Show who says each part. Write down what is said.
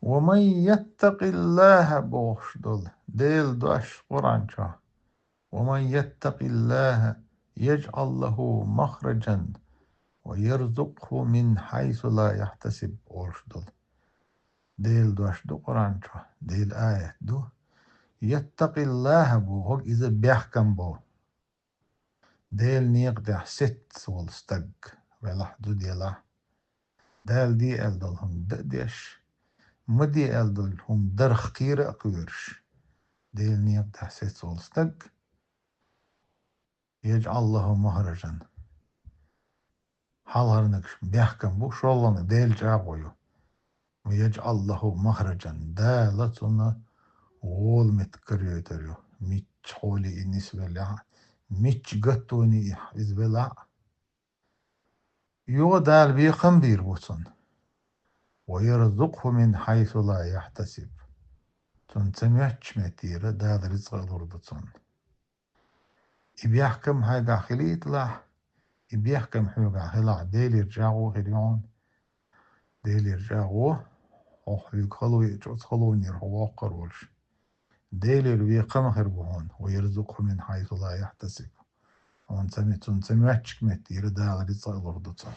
Speaker 1: ومن يتق الله بوشدل ديل دوش قرآن شاه. ومن يتق الله يجعل له مخرجا ويرزقه من حيث لا يحتسب أرشدل. ديل دوش دو قرآن شاه ديل آية دو يتق الله بو هو إذا بيحكم بو ديل نيق ده ست والستق ولا حدود يلا دال دي ألدلهم دقدش مدي ألدلهم درخ كير أقويرش ديل نيق ده ست والستق يجعل له مهرجا حالهرنك بيحكم بو شغلنا ديل جاغويو ويجعل له مخرجا دالتنا وول متكريتريو ميتش حولي النسبة لها ميتش قطوني إذ بلا يو دال بيقم بيربوتن ويرزقه من حيث لا يحتسب تنتميتش متيرة دال رزق الوردتن يبيحكم هاي داخليت لا يبيحكم حيوغا هلا ديل يرجعو هريون ديل يرجعو يقولوا يدخلوا يرهوا قرولش ديل بيقم هربون ويرزقه من حيث لا يحتسب وانتمي تنتميتش متيرة دال رزق الوردتن